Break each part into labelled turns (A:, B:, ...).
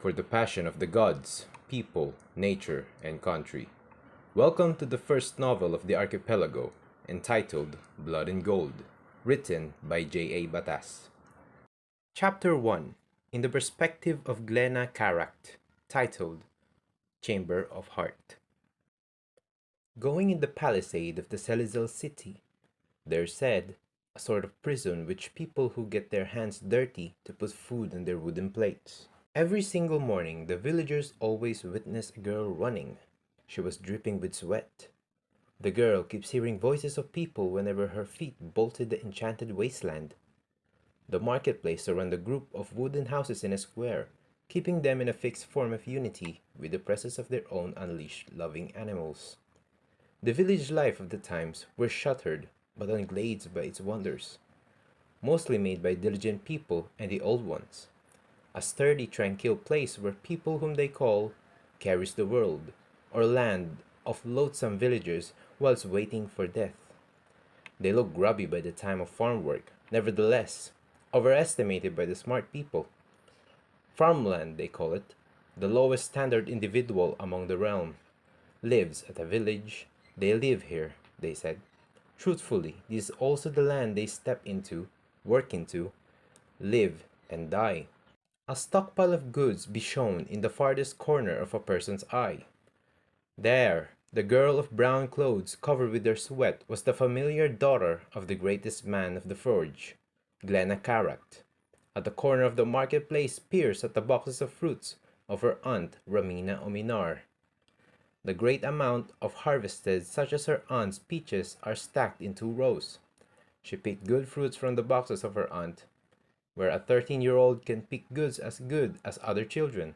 A: for the passion of the gods, people, nature, and country. Welcome to the first novel of the Archipelago, entitled Blood and Gold, written by J.A. Batas. Chapter 1, in the perspective of Glena Caract, titled Chamber of Heart. Going in the palisade of the Selizel city, there's said, a sort of prison which people who get their hands dirty to put food on their wooden plates. Every single morning, the villagers always witness a girl running. She was dripping with sweat. The girl keeps hearing voices of people whenever her feet bolted the enchanted wasteland. The marketplace surrounds a group of wooden houses in a square, keeping them in a fixed form of unity with the presence of their own unleashed loving animals. The village life of the times were shuttered but unglazed by its wonders, mostly made by diligent people and the old ones. A sturdy, tranquil place where people whom they call carries the world, or land of loathsome villagers whilst waiting for death. They look grubby by the time of farm work, nevertheless, overestimated by the smart people. Farmland, they call it, the lowest standard individual among the realm, lives at a village. They live here, they said. Truthfully, this is also the land they step into, work into, live, and die. A stockpile of goods be shown in the farthest corner of a person's eye. There, the girl of brown clothes covered with her sweat was the familiar daughter of the greatest man of the forge, Glena Caract. At the corner of the marketplace peers at the boxes of fruits of her aunt Ramina Ominar. The great amount of harvested such as her aunt's peaches are stacked in 2 rows. She picked good fruits from the boxes of her aunt, where a 13-year-old can pick goods as good as other children.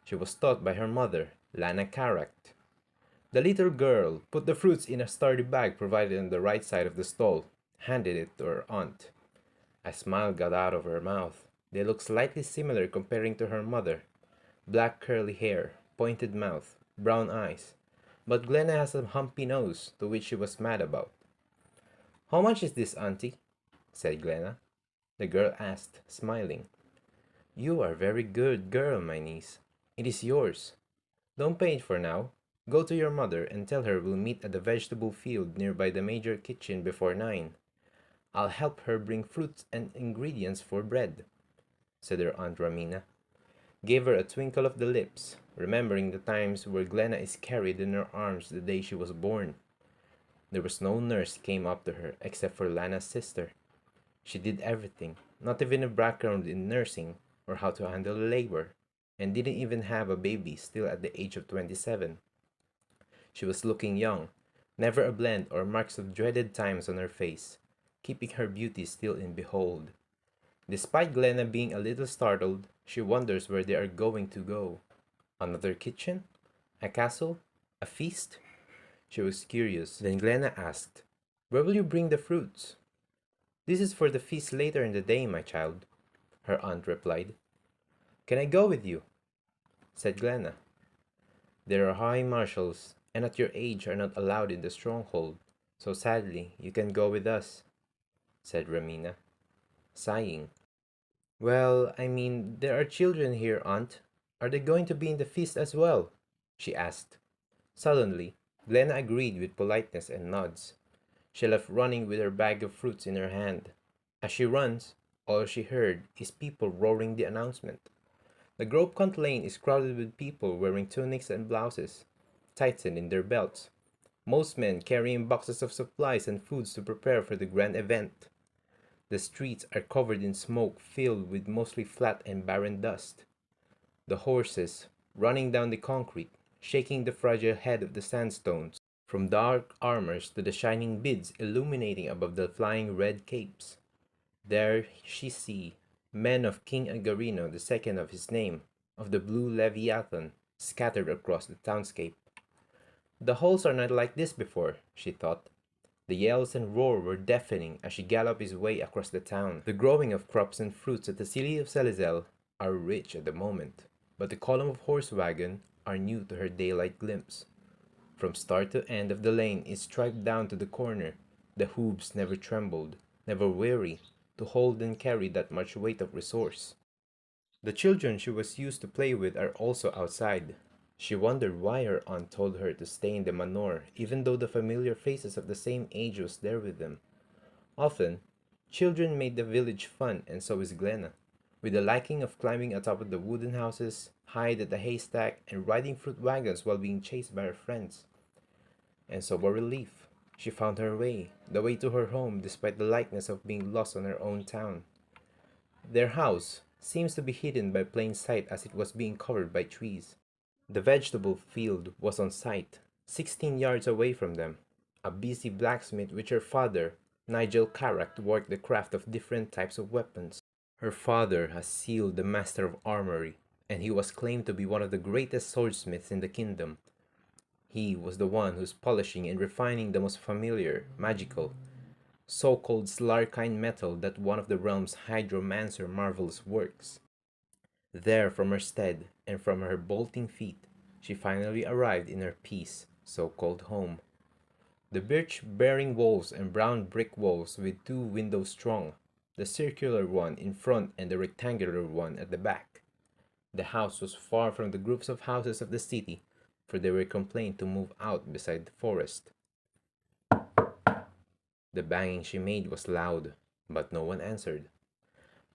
A: She was taught by her mother, Glena Caract. The little girl put the fruits in a sturdy bag provided on the right side of the stall, handed it to her aunt. A smile got out of her mouth. They looked slightly similar comparing to her mother. Black curly hair, pointed mouth, brown eyes. But Glena has a humpy nose, to which she was mad about. "How much is this, auntie?" said Glena. The girl asked, smiling. "You are a very good girl, my niece. It is yours. Don't pay it for now. Go to your mother and tell her we'll meet at the vegetable field nearby the major kitchen before 9. I'll help her bring fruits and ingredients for bread," said her Aunt Ramina. Gave her a twinkle of the lips, remembering the times where Glena is carried in her arms the day she was born. There was no nurse came up to her except for Lana's sister. She did everything, not even a background in nursing or how to handle labor, and didn't even have a baby still at the age of 27. She was looking young, never a blend or marks of dreaded times on her face, keeping her beauty still in behold. Despite Glena being a little startled, she wonders where they are going to go. Another kitchen? A castle? A feast? She was curious. Then Glena asked, "Where will you bring the fruits?" "This is for the feast later in the day, my child," her aunt replied. "Can I go with you?" said Glena. "There are high marshals, and at your age are not allowed in the stronghold, so sadly you can go with us," said Ramina, sighing. "Well, I mean, there are children here, aunt. Are they going to be in the feast as well?" she asked. Suddenly, Glena agreed with politeness and nods. She left running with her bag of fruits in her hand. As she runs, all she heard is people roaring the announcement. The Grove Cunt Lane is crowded with people wearing tunics and blouses, tightened in their belts. Most men carrying boxes of supplies and foods to prepare for the grand event. The streets are covered in smoke filled with mostly flat and barren dust. The horses, running down the concrete, shaking the fragile head of the sandstones, from dark armors to the shining beads illuminating above the flying red capes. There she see men of King Agarino, the second of his name, of the blue Leviathan, scattered across the townscape. The halls are not like this before, she thought. The yells and roar were deafening as she galloped his way across the town. The growing of crops and fruits at the City of Selizel are rich at the moment, but the column of horse wagon are new to her daylight glimpse. From start to end of the lane is striped down to the corner. The hooves never trembled, never weary, to hold and carry that much weight of resource. The children she was used to play with are also outside. She wondered why her aunt told her to stay in the manor, even though the familiar faces of the same age was there with them. Often, children made the village fun, and so is Glena, with a liking of climbing atop of the wooden houses, hide at the haystack, and riding fruit wagons while being chased by her friends. And so a relief. She found her way, the way to her home, despite the likeness of being lost on her own town. Their house seems to be hidden by plain sight as it was being covered by trees. The vegetable field was on sight, 16 yards away from them. A busy blacksmith with her father, Nigel Caract, worked the craft of different types of weapons. Her father has sealed the master of armory, and he was claimed to be one of the greatest swordsmiths in the kingdom. He was the one who's polishing and refining the most familiar, magical, so-called Slarkine metal that one of the realm's hydromancer marvelous works. There, from her stead and from her bolting feet, she finally arrived in her peace, so-called home. The birch-bearing walls and brown brick walls with 2 windows strong, the circular one in front and the rectangular one at the back. The house was far from the groups of houses of the city, for they were complained to move out beside the forest. The banging she made was loud, but no one answered.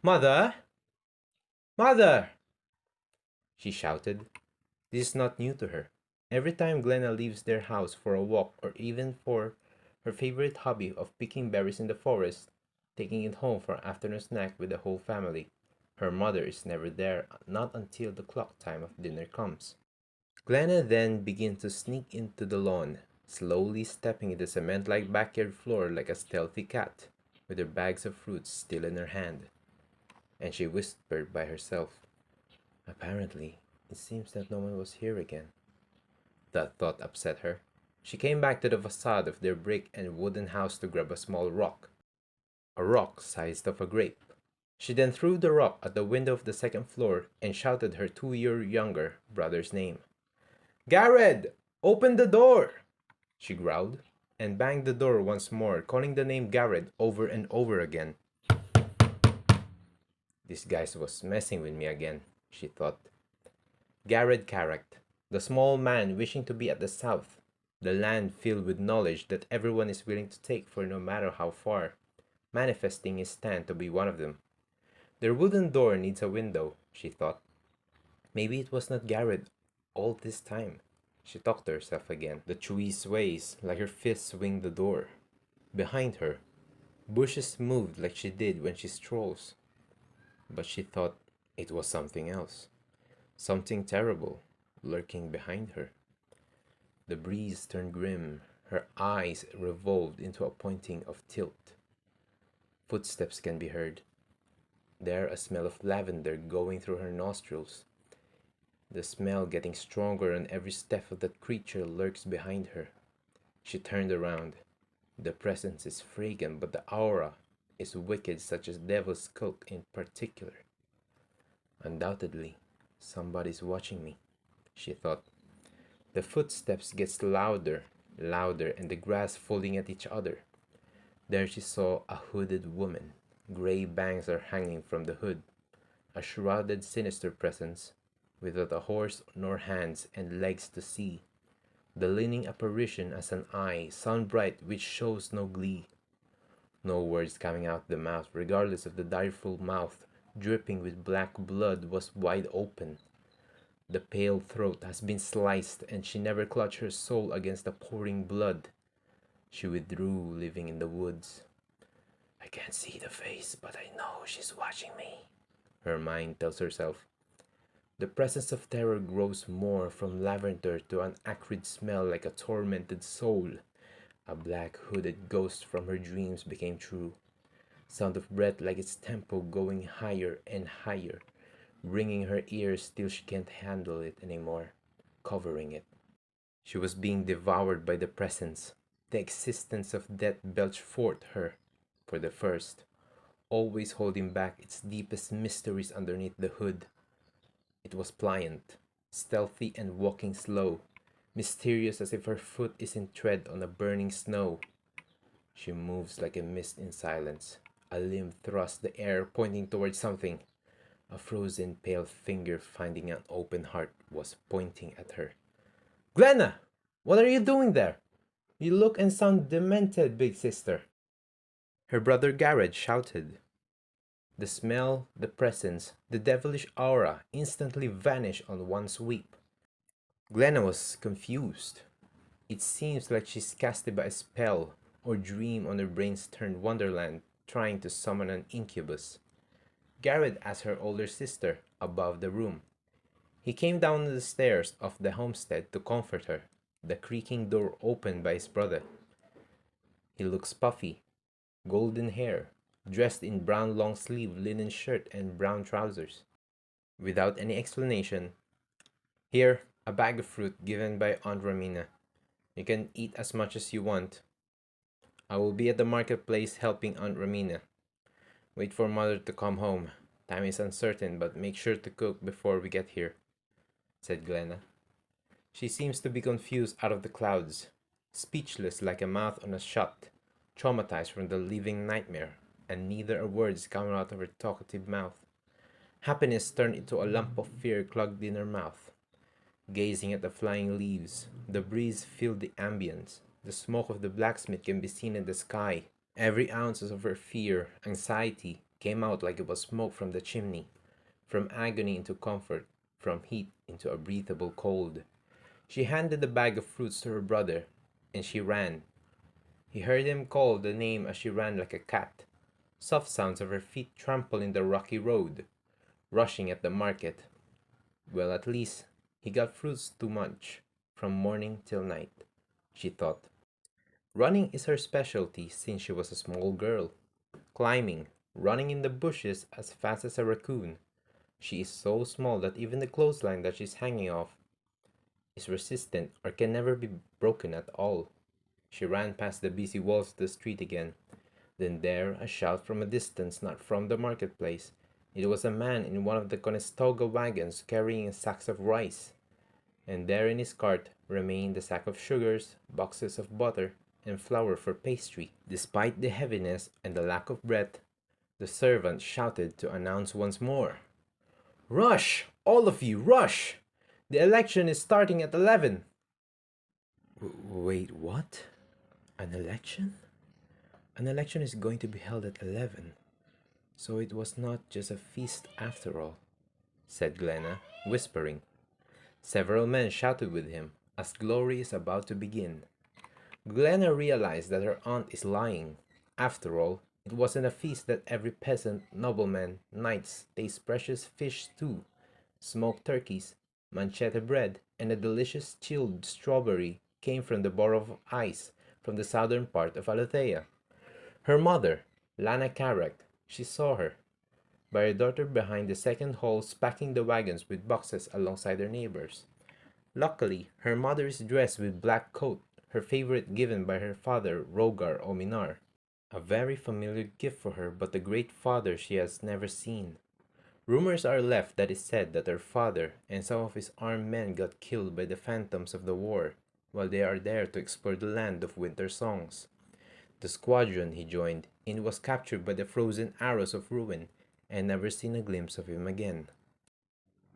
A: "Mother! Mother!" she shouted. This is not new to her. Every time Glena leaves their house for a walk or even for her favorite hobby of picking berries in the forest, taking it home for an afternoon snack with the whole family, her mother is never there, not until the clock time of dinner comes. Glena then begins to sneak into the lawn, slowly stepping in the cement-like backyard floor like a stealthy cat, with her bags of fruits still in her hand. And she whispered by herself, "Apparently, it seems that no one was here again." That thought upset her. She came back to the facade of their brick and wooden house to grab a small rock. A rock sized of a grape. She then threw the rock at the window of the second floor and shouted her 2 year younger brother's name. "Garred! Open the door!" she growled, and banged the door once more, calling the name Garred over and over again. This guy was messing with me again, she thought. Glena Caract, the small man wishing to be at the south, the land filled with knowledge that everyone is willing to take for no matter how far, manifesting his stand to be one of them. Their wooden door needs a window, she thought. Maybe it was not Garred all this time. She talked to herself again. The tree sways like her fists swing the door. Behind her, bushes moved like she did when she strolls. But she thought it was something else. Something terrible lurking behind her. The breeze turned grim. Her eyes revolved into a pointing of tilt. Footsteps can be heard. There a smell of lavender going through her nostrils. The smell getting stronger on every step of that creature lurks behind her. She turned around. The presence is fragrant, but the aura is wicked, such as devil's skulk in particular. Undoubtedly, somebody's watching me, she thought. The footsteps gets louder, and the grass falling at each other. There she saw a hooded woman. Gray bangs are hanging from the hood. A shrouded, sinister presence, without a horse nor hands and legs to see. The leaning apparition as an eye, sun-bright, which shows no glee. No words coming out the mouth, regardless of the direful mouth, dripping with black blood, was wide open. The pale throat has been sliced, and she never clutched her soul against the pouring blood. She withdrew, living in the woods. I can't see the face, but I know she's watching me, her mind tells herself. The presence of terror grows more, from lavender to an acrid smell like a tormented soul. A black hooded ghost from her dreams became true. Sound of breath like its tempo going higher and higher, ringing her ears till she can't handle it anymore, covering it. She was being devoured by the presence. The existence of death belched forth her, for the first, always holding back its deepest mysteries underneath the hood. It was pliant, stealthy, and walking slow, mysterious as if her foot is in tread on a burning snow. She moves like a mist in silence. A limb thrusts the air, pointing towards something. A frozen pale finger finding an open heart was pointing at her. Glena! What are you doing there? You look and sound demented, big sister. Her brother Garrett shouted. The smell, the presence, the devilish aura instantly vanished on one sweep. Glena was confused. It seems like she's casted by a spell or dream on her brain's turned wonderland trying to summon an incubus. Garrett asked her older sister above the room. He came down the stairs of the homestead to comfort her, the creaking door opened by his brother. He looks puffy, golden hair, dressed in brown long sleeve linen shirt and brown trousers. Without any explanation, here, a bag of fruit given by Aunt Romina. You can eat as much as you want. I will be at the marketplace helping Aunt Romina. Wait for mother to come home. Time is uncertain, but make sure to cook before we get here, said Glena. She seems to be confused out of the clouds, speechless like a mouth on a shut, traumatized from the living nightmare, and neither a word is coming out of her talkative mouth. Happiness turned into a lump of fear clogged in her mouth. Gazing at the flying leaves, the breeze filled the ambience. The smoke of the blacksmith can be seen in the sky. Every ounce of her fear, anxiety, came out like it was smoke from the chimney. From agony into comfort, from heat into a breathable cold. She handed the bag of fruits to her brother, and she ran. He heard him call the name as she ran like a cat. Soft sounds of her feet trampling the rocky road. Rushing at the market. Well, at least he got fruits too much, from morning till night, she thought. Running is her specialty since she was a small girl. Climbing, running in the bushes as fast as a raccoon. She is so small that even the clothesline that she's hanging off is resistant or can never be broken at all. She ran past the busy walls of the street again. Then there, a shout from a distance, not from the marketplace. It was a man in one of the Conestoga wagons carrying sacks of rice. And there in his cart remained the sack of sugars, boxes of butter, and flour for pastry. Despite the heaviness and the lack of breath, the servant shouted to announce once more, "Rush! All of you, rush! The election is starting at 11." Wait, what? An election? An election is going to be held at 11. So it was not just a feast after all, said Glena, whispering. Several men shouted with him as glory is about to begin. Glena realized that her aunt is lying. After all, it wasn't a feast that every peasant, nobleman, knights taste precious fish stew, smoked turkeys, manchetta bread, and a delicious chilled strawberry came from the borough of ice from the southern part of Aletheia. Her mother, Glena Caract, she saw her, by her daughter behind the second halls packing the wagons with boxes alongside her neighbors. Luckily, her mother is dressed with black coat, her favorite given by her father, Rogar Ominar. A very familiar gift for her, but the great father she has never seen. Rumors are left that it said that her father and some of his armed men got killed by the phantoms of the war while they are there to explore the land of winter songs. The squadron he joined in was captured by the frozen arrows of ruin and never seen a glimpse of him again.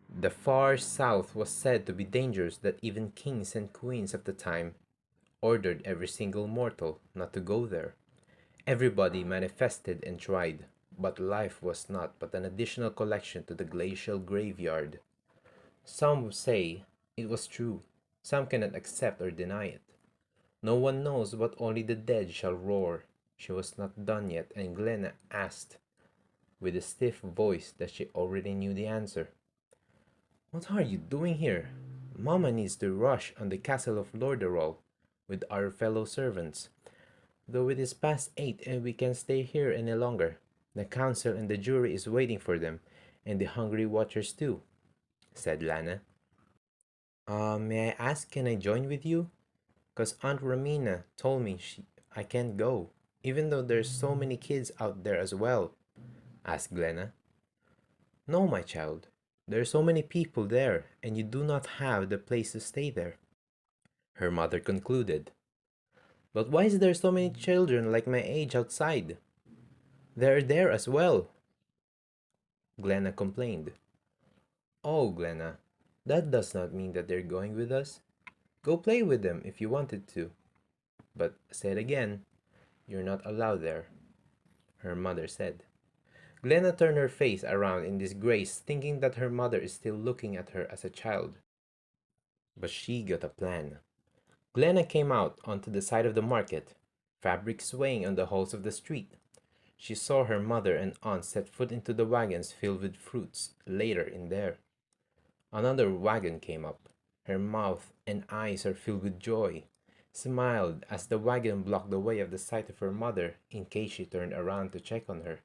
A: The far south was said to be dangerous that even kings and queens of the time ordered every single mortal not to go there. Everybody manifested and tried, but life was not but an additional collection to the glacial graveyard. Some say it was true, some cannot accept or deny it. No one knows, but only the dead shall roar. She was not done yet, and Glena asked, with a stiff voice that she already knew the answer. "What are you doing here? Mama needs to rush on the castle of Lordaeron with our fellow servants. Though it is past 8 and we can't stay here any longer. The council and the jury is waiting for them, and the hungry watchers too," said Lana. May I ask, can I join with you? 'Cause Aunt Romina told me I can't go, even though there's so many kids out there as well," asked Glena. "No, my child. There are so many people there, and you do not have the place to stay there," her mother concluded. "But why is there so many children like my age outside? They're there as well." Glena complained. Oh, Glena, that does not mean that they're going with us. Go play with them if you wanted to. But say it again, you're not allowed there, her mother said. Glena turned her face around in disgrace, thinking that her mother is still looking at her as a child. But she got a plan. Glena came out onto the side of the market, fabric swaying on the halls of the street. She saw her mother and aunt set foot into the wagons filled with fruits later in there. Another wagon came up. Her mouth and eyes are filled with joy, smiled as the wagon blocked the way of the sight of her mother in case she turned around to check on her.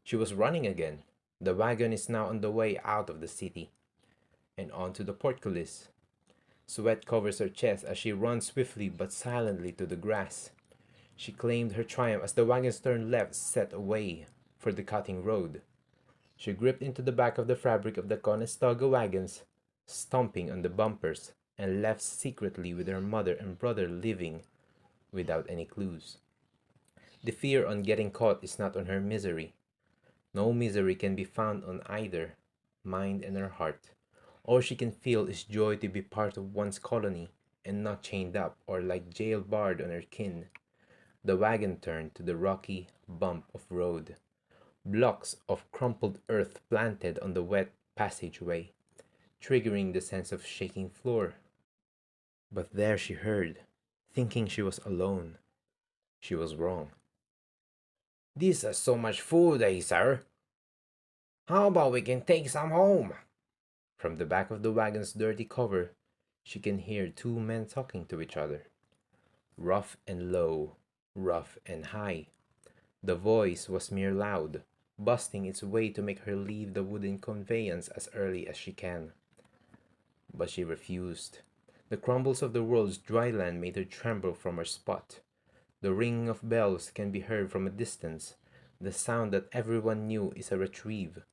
A: She was running again. The wagon is now on the way out of the city and onto the portcullis. Sweat covers her chest as she runs swiftly but silently to the grass. She claimed her triumph as the wagons turned left, set away for the cutting road. She gripped into the back of the fabric of the Conestoga wagons, stomping on the bumpers, and left secretly with her mother and brother living without any clues. The fear on getting caught is not on her misery. No misery can be found on either mind and her heart. All she can feel is joy to be part of one's colony and not chained up or like jail barred on her kin. The wagon turned to the rocky bump of road. Blocks of crumpled earth planted on the wet passageway, triggering the sense of shaking floor. But there she heard, thinking she was alone. She was wrong. "This is so much food, sir. How about we can take some home?" From the back of the wagon's dirty cover, she can hear two men talking to each other. Rough and low, rough and high. The voice was mere loud, busting its way to make her leave the wooden conveyance as early as she can. But she refused. The crumbles of the world's dry land made her tremble from her spot. The ringing of bells can be heard from a distance. The sound that everyone knew is a retrieve.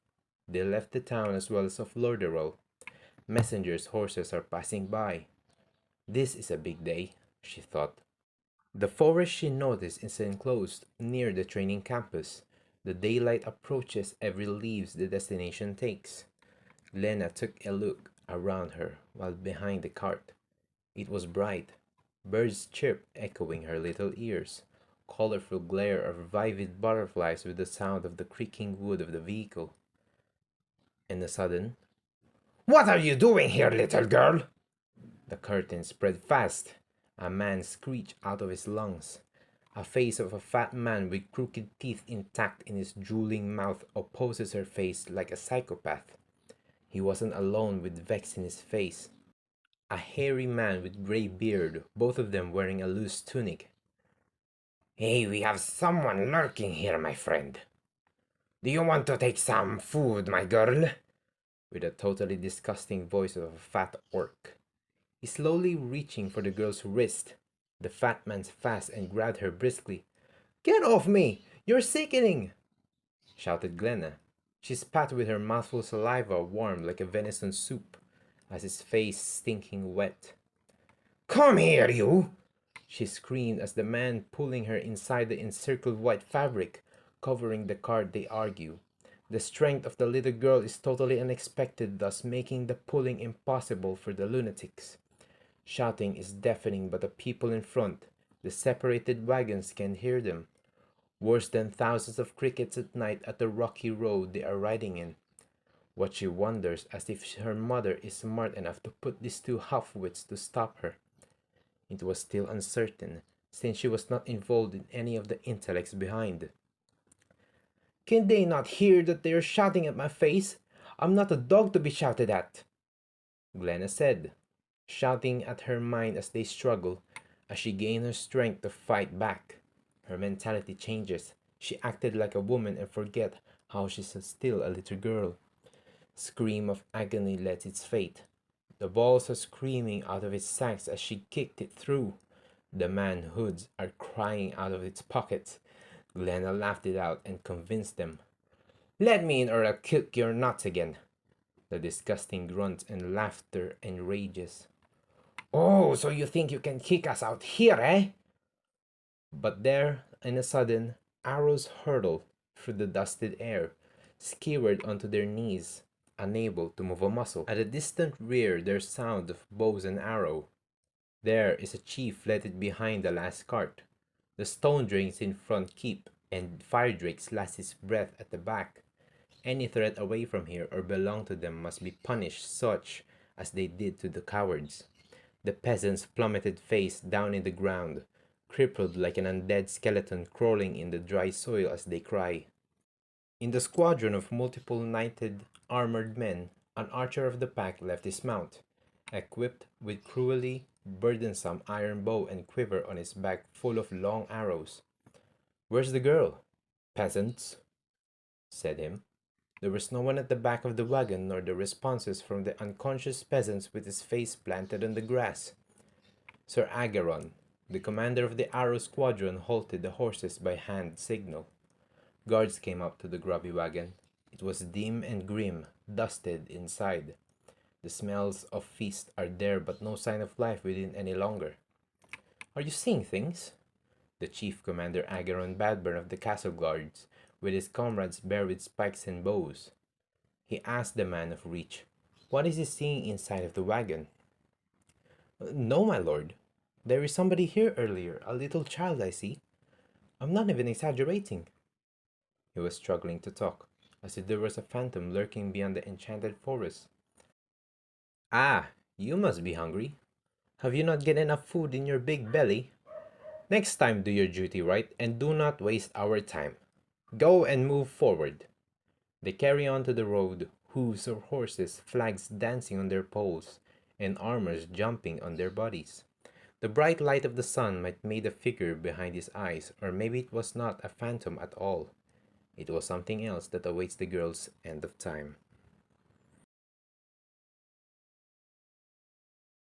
A: They left the town as well as of Lordaeron. Messengers' horses are passing by. This is a big day, she thought. The forest she noticed is enclosed near the training campus. The daylight approaches every leaves the destination takes. Glena took a look around her while behind the cart. It was bright. Birds chirped, echoing her little ears. Colorful glare of vivid butterflies with the sound of the creaking wood of the vehicle. And a sudden, "What are you doing here, little girl?" The curtain spread fast. A man screeched out of his lungs. A face of a fat man with crooked teeth intact in his drooling mouth opposes her face like a psychopath. He wasn't alone with vex in his face. A hairy man with gray beard, both of them wearing a loose tunic. "Hey, we have someone lurking here, my friend. Do you want to take some food, my girl?" With a totally disgusting voice of a fat orc. He's slowly reaching for the girl's wrist. The fat man's fast and grabbed her briskly. "Get off me! You're sickening!" shouted Glena. She spat with her mouthful of saliva warm like a venison soup, as his face stinking wet. "Come here, you!" she screamed as the man pulling her inside the encircled white fabric, covering the cart they argue. The strength of the little girl is totally unexpected, thus making the pulling impossible for the lunatics. Shouting is deafening, but the people in front, the separated wagons, can hear them. Worse than thousands of crickets at night at the rocky road they are riding in. What she wonders as if her mother is smart enough to put these two half-wits to stop her. It was still uncertain, since she was not involved in any of the intellects behind. "Can they not hear that they are shouting at my face? I'm not a dog to be shouted at," Glena said, shouting at her mind as they struggle. As she gained her strength to fight back, her mentality changes. She acted like a woman and forget how she's still a little girl. Scream of agony lets its fate. The balls are screaming out of its sacks as she kicked it through. The man's hoods are crying out of its pockets. Glena laughed it out and convinced them. "Let me in or I'll kick your nuts again." The disgusting grunts and laughter enrages. "Oh, so you think you can kick us out here, eh?" But there, in a sudden, arrows hurtled through the dusted air. skewered onto their knees, unable to move a muscle. At a distant rear there's sound of bows and arrow. There is a chief leaded behind the last cart. The stone drakes in front keep, and fire drakes last his breath at the back. Any threat away from here or belong to them must be punished such as they did to the cowards. The peasant's plummeted face down in the ground, crippled like an undead skeleton crawling in the dry soil as they cry. In the squadron of multiple knighted, armored men, an archer of the pack left his mount, equipped with cruelly burdensome iron bow and quiver on his back full of long arrows. "Where's the girl?" "Peasants," said him. There was no one at the back of the wagon, nor the responses from the unconscious peasants with his face planted on the grass. Sir Agaron, the commander of the arrow squadron, halted the horses by hand signal. Guards came up to the grubby wagon. It was dim and grim, dusted inside. The smells of feast are there, but no sign of life within any longer. "Are you seeing things?" The chief commander Agaron Badburn of the castle guards, with his comrades bare with spikes and bows. He asked the man of reach, "What is he seeing inside of the wagon?" "No, my lord. There is somebody here earlier, a little child I see. I'm not even exaggerating." He was struggling to talk, as if there was a phantom lurking beyond the enchanted forest. "Ah, you must be hungry. Have you not get enough food in your big belly? Next time do your duty right and do not waste our time. Go and move forward." They carry on to the road, hooves of horses, flags dancing on their poles, and armors jumping on their bodies. The bright light of the sun might made a figure behind his eyes, or maybe it was not a phantom at all. It was something else that awaits the girl's end of time.